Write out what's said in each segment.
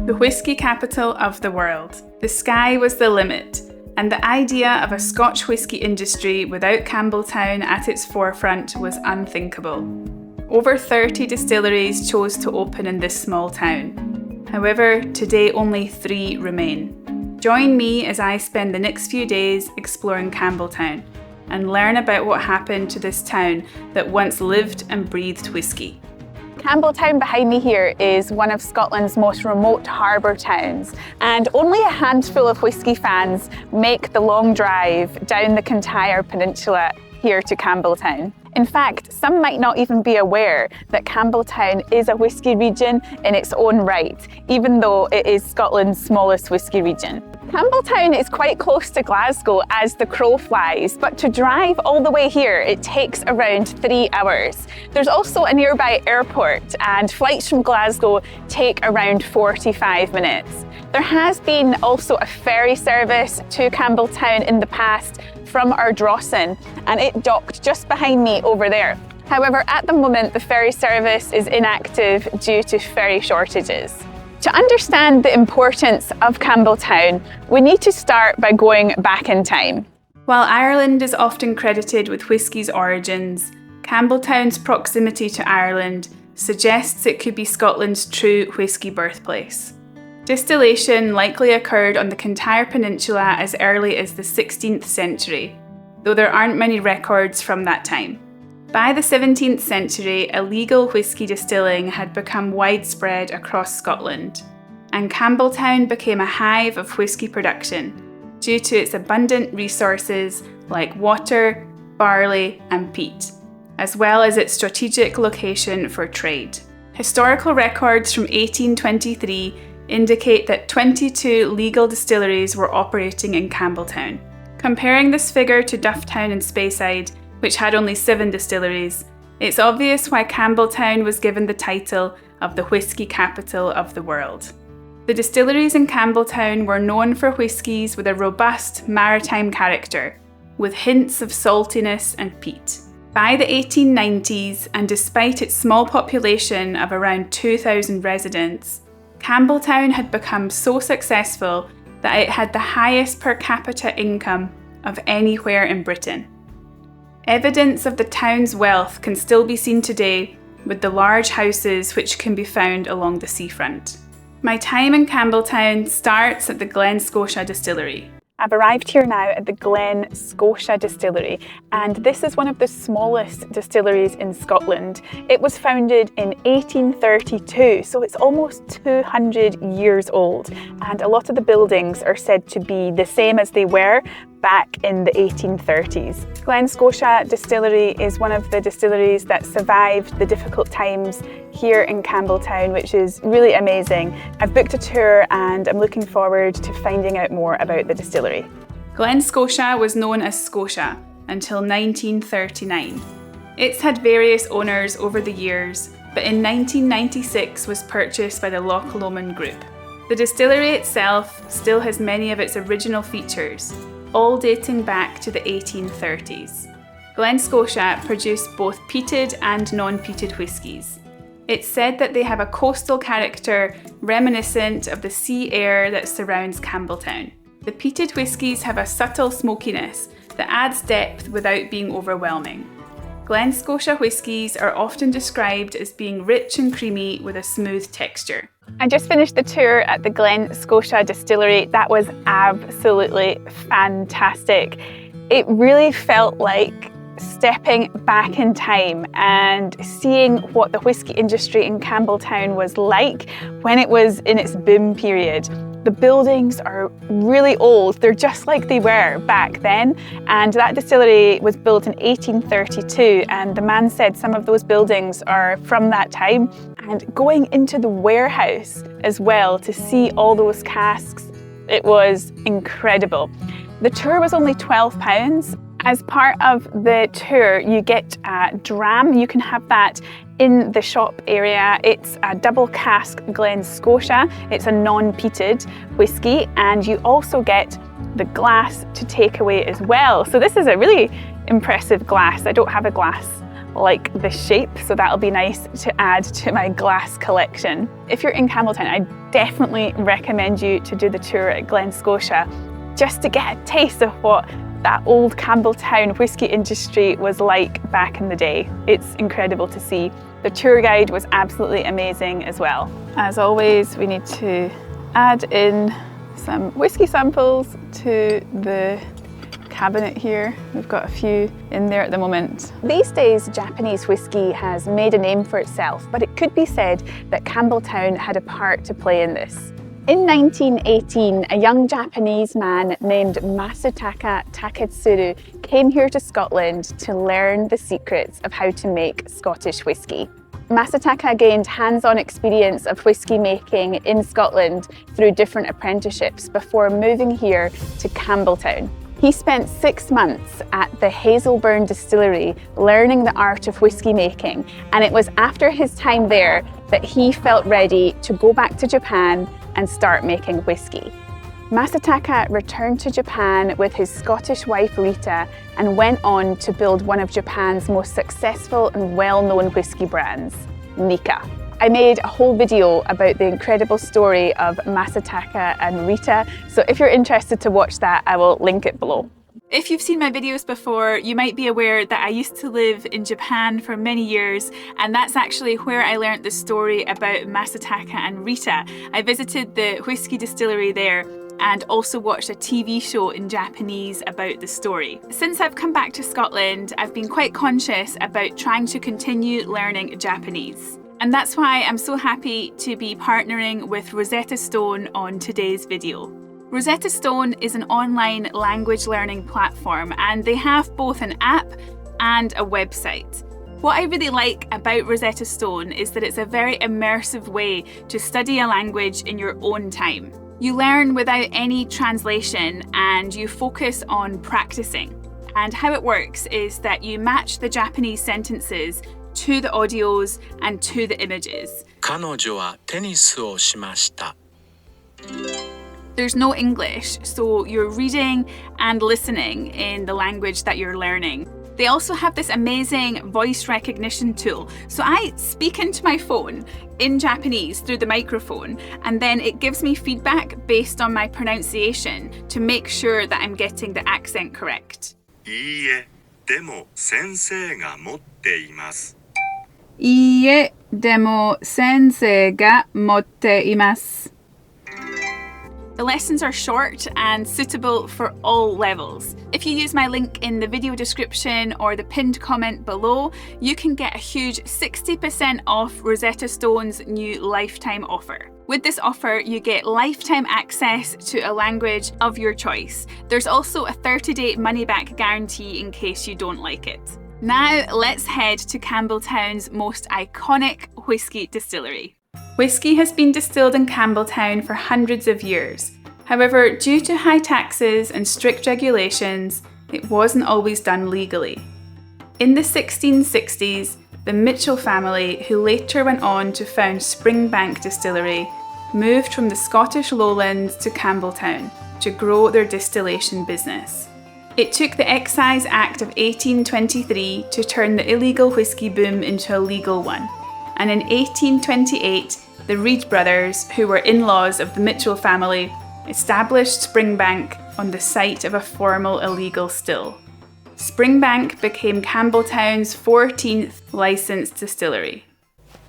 the whisky capital of the world. The sky was the limit, and the idea of a Scotch whisky industry without Campbeltown at its forefront was unthinkable. Over 30 distilleries chose to open in this small town. However, today only 3 remain. Join me as I spend the next few days exploring Campbeltown and learn about what happened to this town that once lived and breathed whisky. Campbeltown behind me here is one of Scotland's most remote harbour towns, and only a handful of whisky fans make the long drive down the Kintyre peninsula here to Campbeltown. In fact, some might not even be aware that Campbeltown is a whisky region in its own right, even though it is Scotland's smallest whisky region. Campbeltown is quite close to Glasgow as the crow flies, but to drive all the way here, it takes around 3 hours. There's also a nearby airport, and flights from Glasgow take around 45 minutes. There has been also a ferry service to Campbeltown in the past from Ardrossan, and it docked just behind me over there. However, at the moment, the ferry service is inactive due to ferry shortages. To understand the importance of Campbeltown, we need to start by going back in time. While Ireland is often credited with whisky's origins, Campbeltown's proximity to Ireland suggests it could be Scotland's true whisky birthplace. Distillation likely occurred on the Kintyre Peninsula as early as the 16th century, though there aren't many records from that time. By the 17th century, illegal whisky distilling had become widespread across Scotland, and Campbeltown became a hive of whisky production due to its abundant resources like water, barley, and peat, as well as its strategic location for trade. Historical records from 1823 indicate that 22 legal distilleries were operating in Campbeltown. Comparing this figure to Dufftown and Speyside, which had only 7 distilleries, it's obvious why Campbeltown was given the title of the whisky capital of the world. The distilleries in Campbeltown were known for whiskies with a robust maritime character, with hints of saltiness and peat. By the 1890s, and despite its small population of around 2,000 residents, Campbeltown had become so successful that it had the highest per capita income of anywhere in Britain. Evidence of the town's wealth can still be seen today with the large houses which can be found along the seafront. My time in Campbeltown starts at the Glen Scotia Distillery. I've arrived here now at the Glen Scotia Distillery, and this is one of the smallest distilleries in Scotland. It was founded in 1832, so it's almost 200 years old, and a lot of the buildings are said to be the same as they were back in the 1830s. Glen Scotia Distillery is one of the distilleries that survived the difficult times here in Campbeltown, which is really amazing. I've booked a tour and I'm looking forward to finding out more about the distillery. Glen Scotia was known as Scotia until 1939. It's had various owners over the years, but in 1996 was purchased by the Loch Lomond Group. The distillery itself still has many of its original features, all dating back to the 1830s. Glen Scotia produced both peated and non-peated whiskies. It's said that they have a coastal character reminiscent of the sea air that surrounds Campbeltown. The peated whiskies have a subtle smokiness that adds depth without being overwhelming. Glen Scotia whiskies are often described as being rich and creamy with a smooth texture. I just finished the tour at the Glen Scotia Distillery. That was absolutely fantastic. It really felt like stepping back in time and seeing what the whisky industry in Campbeltown was like when it was in its boom period. The buildings are really old. They're just like they were back then. And that distillery was built in 1832. And the man said some of those buildings are from that time. And going into the warehouse as well to see all those casks, it was incredible. The tour was only £12. As part of the tour, you get a dram. You can have that in the shop area. It's a double cask Glen Scotia. It's a non-peated whisky, and you also get the glass to take away as well. So this is a really impressive glass. I don't have a glass like the shape, so that'll be nice to add to my glass collection. If you're in Campbeltown, I definitely recommend you to do the tour at Glen Scotia just to get a taste of what that old Campbeltown whisky industry was like back in the day. It's incredible to see. The tour guide was absolutely amazing as well. As always, we need to add in some whisky samples to the cabinet here. We've got a few in there at the moment. These days, Japanese whisky has made a name for itself, but it could be said that Campbeltown had a part to play in this. In 1918, a young Japanese man named Masataka Taketsuru came here to Scotland to learn the secrets of how to make Scottish whisky. Masataka gained hands-on experience of whisky making in Scotland through different apprenticeships before moving here to Campbeltown. He spent 6 months at the Hazelburn Distillery learning the art of whisky making, and it was after his time there that he felt ready to go back to Japan and start making whisky. Masataka returned to Japan with his Scottish wife Rita and went on to build one of Japan's most successful and well-known whisky brands, Nikka. I made a whole video about the incredible story of Masataka and Rita, so if you're interested to watch that, I will link it below. If you've seen my videos before, you might be aware that I used to live in Japan for many years, and that's actually where I learnt the story about Masataka and Rita. I visited the whisky distillery there and also watched a TV show in Japanese about the story. Since I've come back to Scotland, I've been quite conscious about trying to continue learning Japanese. And that's why I'm so happy to be partnering with Rosetta Stone on today's video. Rosetta Stone is an online language learning platform, and they have both an app and a website. What I really like about Rosetta Stone is that it's a very immersive way to study a language in your own time. You learn without any translation and you focus on practicing. And how it works is that you match the Japanese sentences to the audios and to the images. 彼女はテニスをしました。 There's no English, so you're reading and listening in the language that you're learning. They also have this amazing voice recognition tool. So I speak into my phone in Japanese through the microphone, and then it gives me feedback based on my pronunciation to make sure that I'm getting the accent correct. いいえ、でも先生が持っています。いいえ、でも先生が持っています。The lessons are short and suitable for all levels. If you use my link in the video description or the pinned comment below, you can get a huge 60% off Rosetta Stone's new lifetime offer. With this offer, you get lifetime access to a language of your choice. There's also a 30-day money-back guarantee in case you don't like it. Now let's head to Campbeltown's most iconic whisky distillery. Whisky has been distilled in Campbeltown for hundreds of years. However, due to high taxes and strict regulations, it wasn't always done legally. In the 1660s, the Mitchell family, who later went on to found Springbank Distillery, moved from the Scottish lowlands to Campbeltown to grow their distillation business. It took the Excise Act of 1823 to turn the illegal whisky boom into a legal one. And in 1828, the Reid brothers, who were in-laws of the Mitchell family, established Springbank on the site of a formal illegal still. Springbank became Campbeltown's 14th licensed distillery.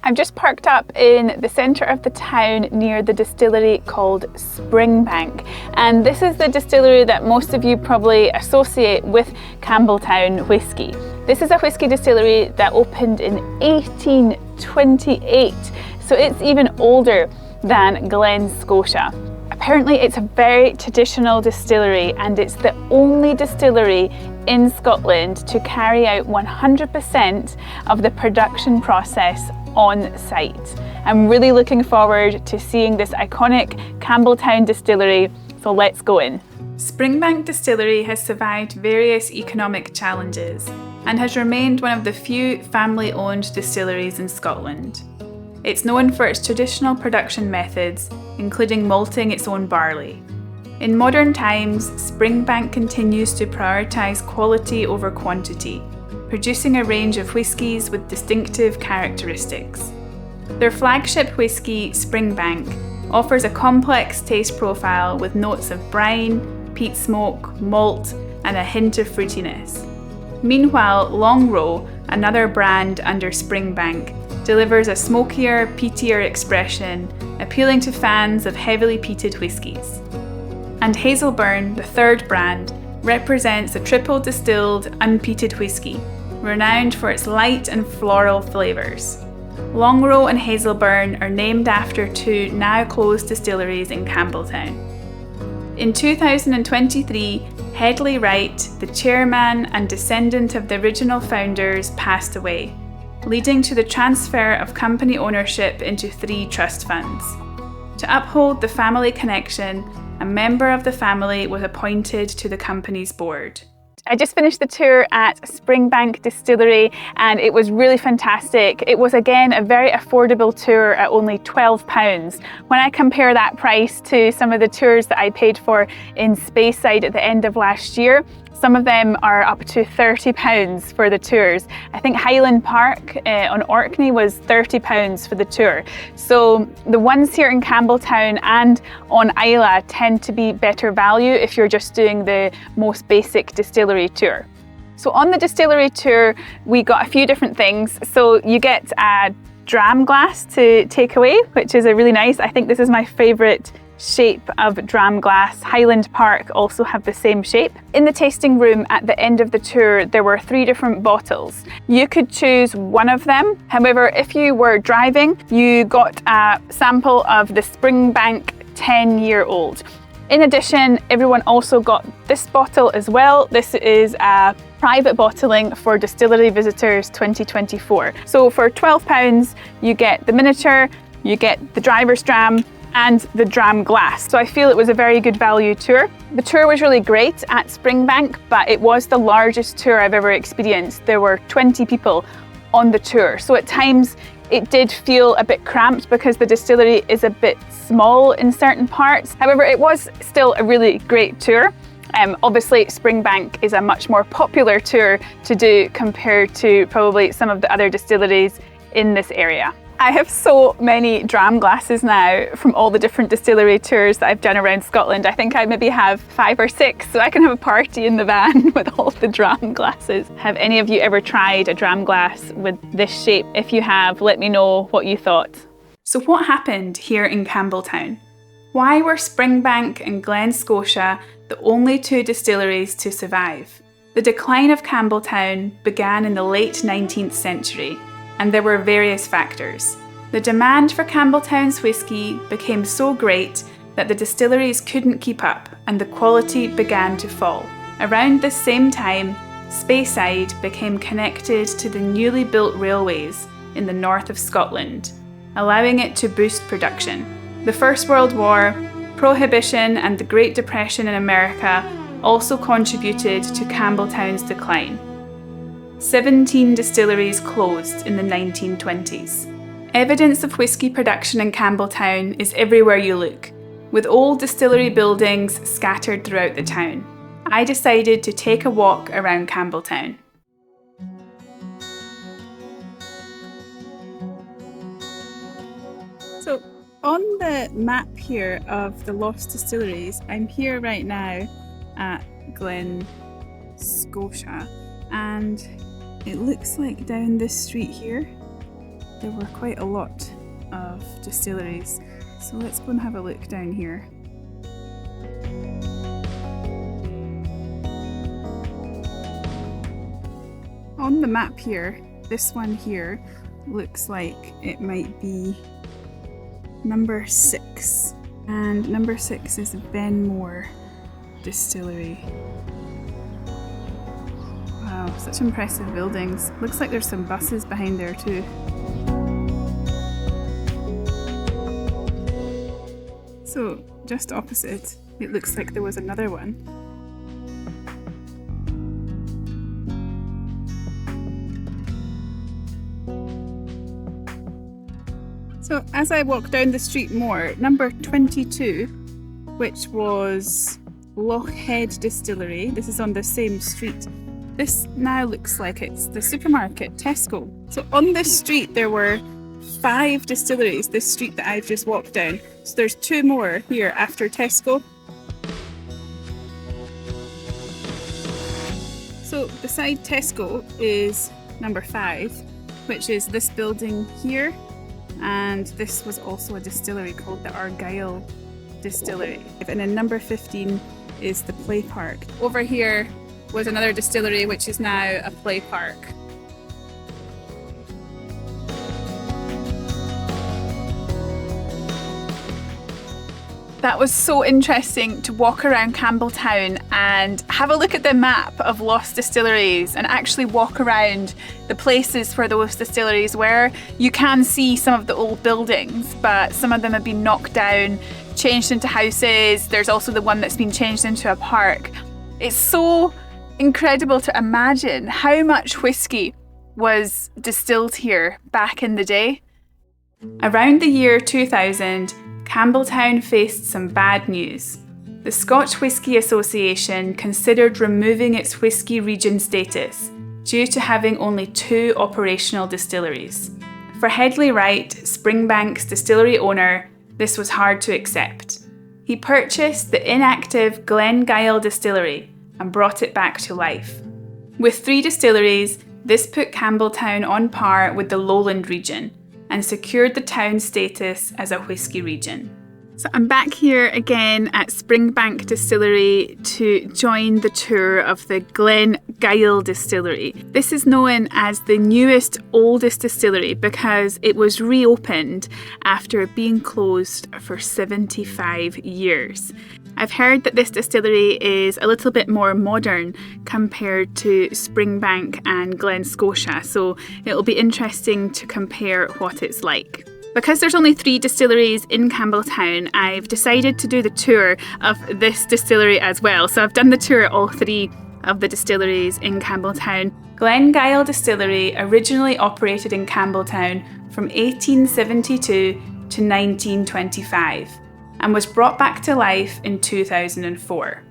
I'm just parked up in the centre of the town near the distillery called Springbank, and this is the distillery that most of you probably associate with Campbeltown whisky. This is a whisky distillery that opened in 1828, so it's even older than Glen Scotia. Apparently it's a very traditional distillery, and it's the only distillery in Scotland to carry out 100% of the production process on site. I'm really looking forward to seeing this iconic Campbeltown distillery, so let's go in. Springbank Distillery has survived various economic challenges and has remained one of the few family-owned distilleries in Scotland. It's known for its traditional production methods, including malting its own barley. In modern times, Springbank continues to prioritise quality over quantity, producing a range of whiskies with distinctive characteristics. Their flagship whisky, Springbank, offers a complex taste profile with notes of brine, peat smoke, malt, and a hint of fruitiness. Meanwhile, Long Row, another brand under Springbank, delivers a smokier, peatier expression, appealing to fans of heavily peated whiskies. And Hazelburn, the third brand, represents a triple distilled, unpeated whisky, renowned for its light and floral flavours. Long Row and Hazelburn are named after two now closed distilleries in Campbeltown. In 2023, Hedley Wright, the chairman and descendant of the original founders, passed away, leading to the transfer of company ownership into 3 trust funds. To uphold the family connection, a member of the family was appointed to the company's board. I just finished the tour at Springbank Distillery and it was really fantastic. It was again a very affordable tour at only £12. When I compare that price to some of the tours that I paid for in Speyside at the end of last year, some of them are up to £30 for the tours. I think Highland Park on Orkney was £30 for the tour. So the ones here in Campbeltown and on Islay tend to be better value if you're just doing the most basic distillery tour. So on the distillery tour, we got a few different things. So you get a dram glass to take away, which is a really nice. I think this is my favourite shape of dram glass. Highland Park also have the same shape. In the tasting room at the end of the tour, there were 3 different bottles. You could choose one of them. However, if you were driving, you got a sample of the Springbank 10-year-old. In addition, everyone also got this bottle as well. This is a private bottling for Distillery Visitors 2024. So for £12, you get the miniature, you get the driver's dram, and the dram glass. So I feel it was a very good value tour. The tour was really great at Springbank, but it was the largest tour I've ever experienced. There were 20 people on the tour. So at times it did feel a bit cramped because the distillery is a bit small in certain parts. However, it was still a really great tour. Obviously, Springbank is a much more popular tour to do compared to probably some of the other distilleries in this area. I have so many dram glasses now from all the different distillery tours that I've done around Scotland. I think I maybe have 5 or 6, so I can have a party in the van with all the dram glasses. Have any of you ever tried a dram glass with this shape? If you have, let me know what you thought. So what happened here in Campbeltown? Why were Springbank and Glen Scotia the only 2 distilleries to survive? The decline of Campbeltown began in the late 19th century, and there were various factors. The demand for Campbeltown's whisky became so great that the distilleries couldn't keep up and the quality began to fall. Around this same time, Speyside became connected to the newly built railways in the north of Scotland, allowing it to boost production. The First World War, Prohibition and the Great Depression in America also contributed to Campbeltown's decline. 17 distilleries closed in the 1920s. Evidence of whisky production in Campbeltown is everywhere you look, with old distillery buildings scattered throughout the town. I decided to take a walk around Campbeltown. So on the map here of the lost distilleries, I'm here right now at Glen Scotia, and it looks like down this street here there were quite a lot of distilleries. So let's go and have a look down here. On the map here, this one here looks like it might be number 6, and number 6 is Benmore Distillery. Wow, such impressive buildings. Looks like there's some buses behind there too. So, just opposite, it looks like there was another one. So, as I walk down the street more, number 22, which was Lochhead Distillery, this is on the same street, This now looks like it's the supermarket, Tesco. So on this street there were 5 distilleries, this street that I've just walked down. So there's 2 more here after Tesco. So beside Tesco is number 5, which is this building here. And this was also a distillery called the Glengyle Distillery. And then number 15 is the play park. Over here was another distillery, which is now a play park. That was so interesting to walk around Campbeltown and have a look at the map of lost distilleries and actually walk around the places where those distilleries were. You can see some of the old buildings, but some of them have been knocked down, changed into houses. There's also the one that's been changed into a park. It's so incredible to imagine how much whiskey was distilled here back in the day. Around the year 2000, Campbeltown faced some bad news. The Scotch Whisky Association considered removing its whisky region status due to having only 2 operational distilleries. For Headley Wright, Springbank's distillery owner, this was hard to accept. He purchased the inactive Glengyle Distillery and brought it back to life. With 3 distilleries, this put Campbeltown on par with the Lowland region and secured the town's status as a whisky region. So I'm back here again at Springbank Distillery to join the tour of the Glengyle Distillery. This is known as the newest, oldest distillery because it was reopened after being closed for 75 years. I've heard that this distillery is a little bit more modern compared to Springbank and Glen Scotia, so it'll be interesting to compare what it's like. Because there's only 3 distilleries in Campbeltown, I've decided to do the tour of this distillery as well. So I've done the tour at all 3 of the distilleries in Campbeltown. Glengyle Distillery originally operated in Campbeltown from 1872 to 1925. And was brought back to life in 2004.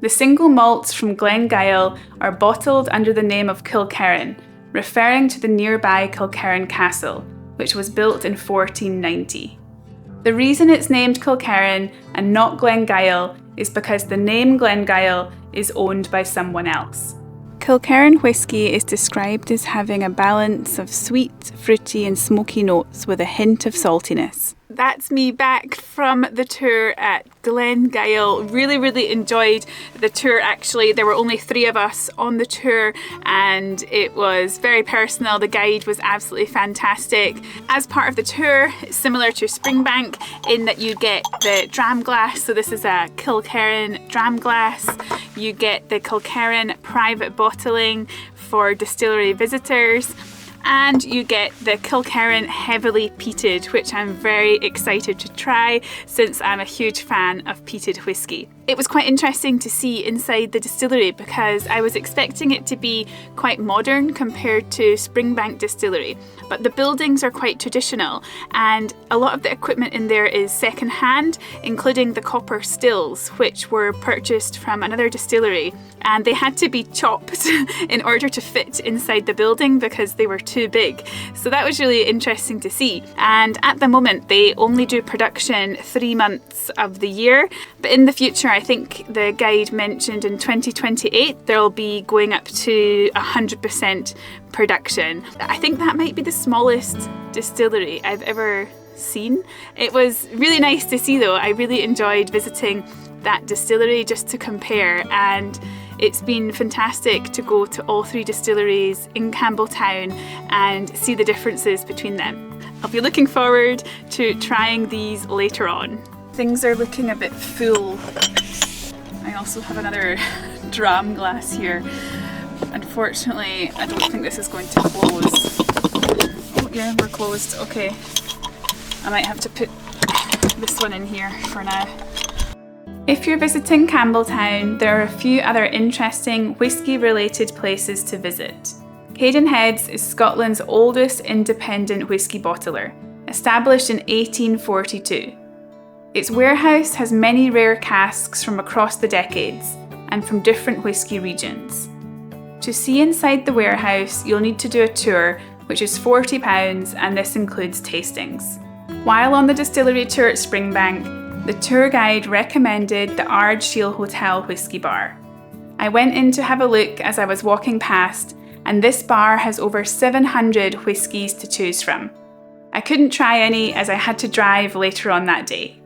The single malts from Glengyle are bottled under the name of Kilkerran, referring to the nearby Kilkerran Castle, which was built in 1490. The reason it's named Kilkerran and not Glengyle is because the name Glengyle is owned by someone else. Kilkerran whisky is described as having a balance of sweet, fruity and smoky notes with a hint of saltiness. That's me back from the tour at Glengyle. Really enjoyed the tour actually. There were only 3 of us on the tour and it was very personal. The guide was absolutely fantastic. As part of the tour, it's similar to Springbank in that you get the dram glass. So this is a Kilkerran dram glass. You get the Kilkerran private bottling for distillery visitors. And you get the Kilkerran heavily peated, which I'm very excited to try since I'm a huge fan of peated whisky. It was quite interesting to see inside the distillery because I was expecting it to be quite modern compared to Springbank Distillery, but the buildings are quite traditional and a lot of the equipment in there is second hand, including the copper stills, which were purchased from another distillery, and they had to be chopped in order to fit inside the building because they were too big. So that was really interesting to see. And at the moment they only do production 3 months of the year, but in the future I think the guide mentioned in 2028 they'll be going up to 100% production. I think that might be the smallest distillery I've ever seen. It was really nice to see though. I really enjoyed visiting that distillery just to compare, and it's been fantastic to go to all 3 distilleries in Campbeltown and see the differences between them. I'll be looking forward to trying these later on. Things are looking a bit full. I also have another dram glass here. Unfortunately, I don't think this is going to close. Oh yeah, we're closed. Okay. I might have to put this one in here for now. If you're visiting Campbeltown, there are a few other interesting whisky-related places to visit. Cadenheads is Scotland's oldest independent whisky bottler, established in 1842. Its warehouse has many rare casks from across the decades and from different whisky regions. To see inside the warehouse, you'll need to do a tour, which is £40, and this includes tastings. While on the distillery tour at Springbank, the tour guide recommended the Ardshiel Hotel Whisky Bar. I went in to have a look as I was walking past, and this bar has over 700 whiskies to choose from. I couldn't try any as I had to drive later on that day.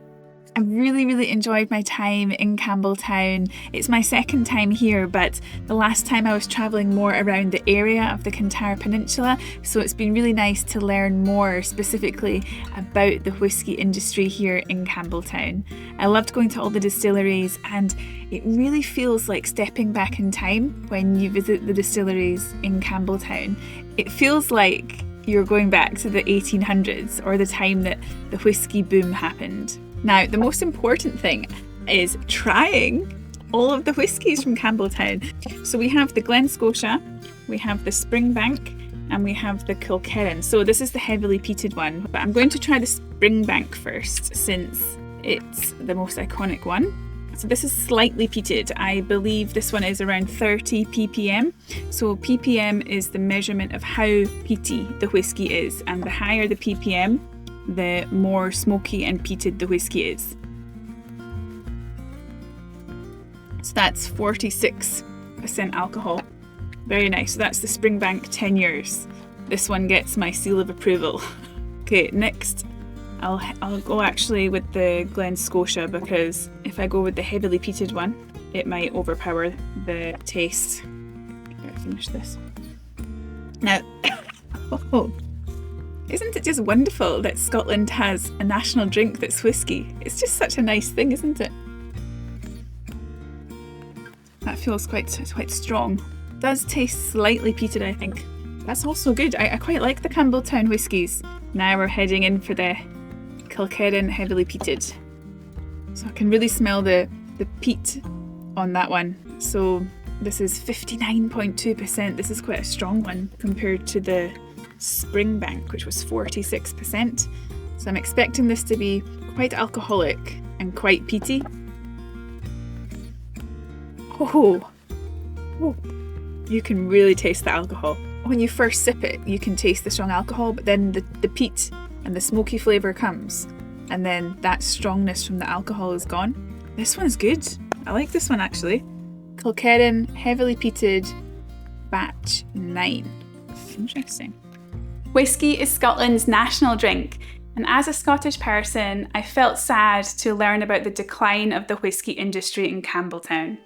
I really enjoyed my time in Campbeltown. It's my second time here, but the last time I was travelling more around the area of the Kintyre Peninsula, so it's been really nice to learn more specifically about the whisky industry here in Campbeltown. I loved going to all the distilleries, and it really feels like stepping back in time when you visit the distilleries in Campbeltown. It feels like you're going back to the 1800s or the time that the whisky boom happened. Now, the most important thing is trying all of the whiskies from Campbeltown. So we have the Glen Scotia, we have the Springbank, and we have the Kilkerran. So this is the heavily peated one, but I'm going to try the Springbank first since it's the most iconic one. So this is slightly peated. I believe this one is around 30 ppm. So ppm is the measurement of how peaty the whisky is, and the higher the ppm, the more smoky and peated the whisky is. So that's 46% alcohol. Very nice. So that's the Springbank 10 years. This one gets my seal of approval. Okay, next I'll go actually with the Glen Scotia, because if I go with the heavily peated one, it might overpower the taste. Better finish this. Now, isn't it just wonderful that Scotland has a national drink that's whisky? It's just such a nice thing, isn't it? That feels quite strong. It does taste slightly peated, I think. That's also good. I quite like the Campbeltown whiskies. Now we're heading in for the Kilkerran heavily peated. So I can really smell the peat on that one. So this is 59.2%. This is quite a strong one compared to the Springbank, which was 46%. So I'm expecting this to be quite alcoholic and quite peaty. Oh, you can really taste the alcohol. When you first sip it, you can taste the strong alcohol, but then the peat and the smoky flavour comes, and then that strongness from the alcohol is gone. This one's good. I like this one actually. Kilkerran heavily peated batch 9. Interesting. Whisky is Scotland's national drink, and as a Scottish person, I felt sad to learn about the decline of the whisky industry in Campbeltown.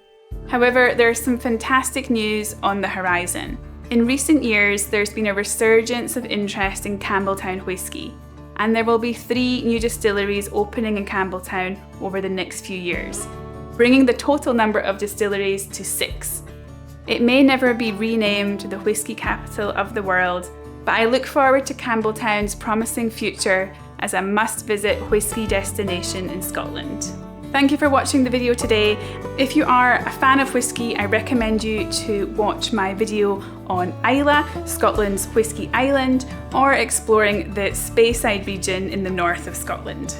However, there's some fantastic news on the horizon. In recent years, there's been a resurgence of interest in Campbeltown whisky, and there will be 3 new distilleries opening in Campbeltown over the next few years, bringing the total number of distilleries to 6. It may never be renamed the whisky capital of the world, but I look forward to Campbeltown's promising future as a must-visit whisky destination in Scotland. Thank you for watching the video today. If you are a fan of whisky, I recommend you to watch my video on Islay, Scotland's whisky island, or exploring the Speyside region in the north of Scotland.